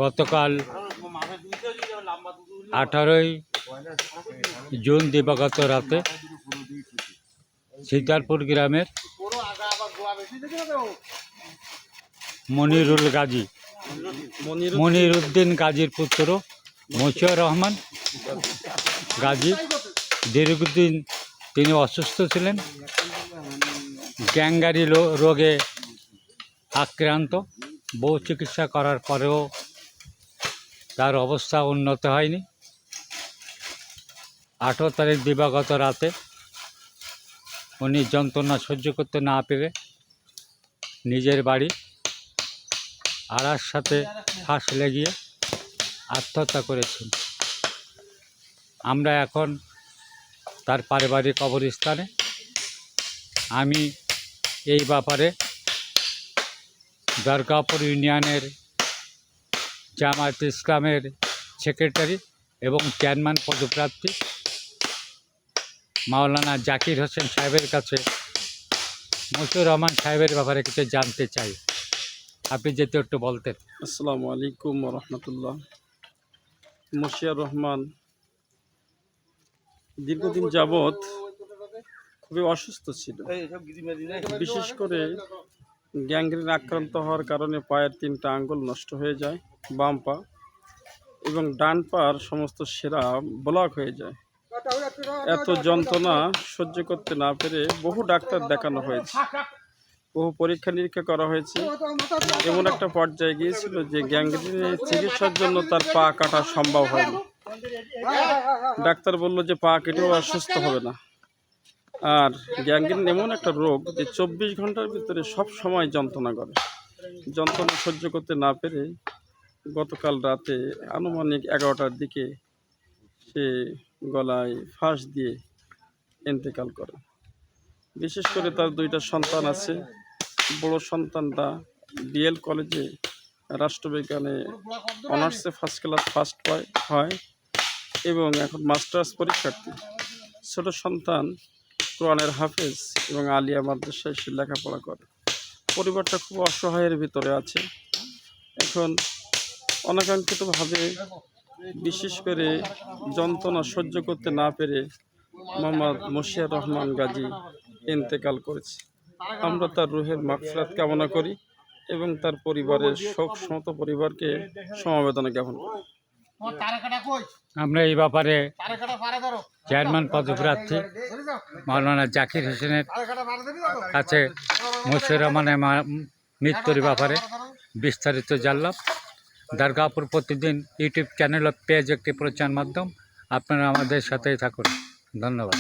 গতকাল 18ই জুন দিবাগত রাতে সিদ্ধারপুর গ্রামের মনিরুদ্দিন গাজীর পুত্র মশিউর রহমান গাজী দীর্ঘদিন তিনি অসুস্থ ছিলেন, গ্যাংগারি রোগে আক্রান্ত। বহু চিকিৎসা করার পরেও তার অবস্থা উন্নত হয়নি। 18 তারিখ দিবাগত রাতে উনি যন্ত্রণা সহ্য করতে না পেরে নিজের বাড়ি আড়ার সাথে ফাঁস লাগিয়ে আত্মহত্যা করেছেন। আমরা এখন তার পারিবারিক কবরস্থানে। আমি এই ব্যাপারে দরগাপুর ইউনিয়নের জামায়াত ইসলামের সেক্রেটারি এবং চেয়ারম্যান পদপ্রার্থী মাওলানা জাকির হোসেন সাহেবের কাছে মশিউর রহমান সাহেবের ব্যাপারে কিছু জানতে চাই। আপনি যেহেতু একটু বলতেন। আসসালামু আলাইকুম রহমতুল্লাহ। মশিউর রহমান দীর্ঘদিন যাবৎ খুবই অসুস্থ ছিল। বিশেষ করে গ্যাংগ্রিন আক্রান্ত হওয়ার কারণে পায়ের 3টা আঙ্গুল নষ্ট হয়ে যায়, বাম পা এবং ডান পার সমস্ত শিরা ব্লক হয়ে যায়। এত যন্ত্রণা সহ্য করতে না পেরে বহু ডাক্তার দেখানো হয়েছে, বহু পরীক্ষা নিরীক্ষা করা হয়েছে। এমন একটা পর্যায়ে গিয়েছিল যে গ্যাংগ্রিনের চিকিৎসার জন্য তার পা কাটা সম্ভব হয়নি। ডাক্তার বলল যে পা কেটেও আর সুস্থ হবে না। আর গ্যাংগ্রিন এমন একটা রোগ যে 24 ঘন্টার ভিতরে সব সময় যন্ত্রণা করে। যন্ত্রণা সহ্য করতে না পেরে গতকাল রাতে আনুমানিক 11টার দিকে সে গলায় ফাঁস দিয়ে ইন্তেকাল করে। বিশেষ করে তার 2টা সন্তান আছে। বড় সন্তানটা বিএল কলেজে রাষ্ট্রবিজ্ঞানে অনার্সে ফার্স্ট ক্লাস ফার্স্ট হয় এবং এখন মাস্টার্স পরীক্ষার্থী। ছোট সন্তান কোরআনের হাফেজ এবং আলিয়া মাদ্রাসায় সে লেখাপড়া করে। পরিবারটা খুব অসহায়ের ভিতরে আছে। এখন অনাকাঙ্ক্ষিতভাবে বিশেষ করে যন্ত্রণা সহ্য করতে না পেরে মোহাম্মদ মশিউর রহমান গাজী ইন্তেকাল করেছে। আমরা তার রুহের মাগফিরাত কামনা করি এবং তার পরিবারের শোক শত পরিবারকে সমবেদনা জ্ঞাপন করি। আমরা এই ব্যাপারে চেয়ারম্যান পদপ্রার্থী মাওলানা জাকির হোসেনের কাছে মশিউর রহমানের মৃত্যুর ব্যাপারে বিস্তারিত জানলাম। দরগাপুর প্রতিদিন ইউটিউব চ্যানেল ও পেজ একটি প্রচার মাধ্যম। আপনারা আমাদের সাথেই থাকুন। ধন্যবাদ।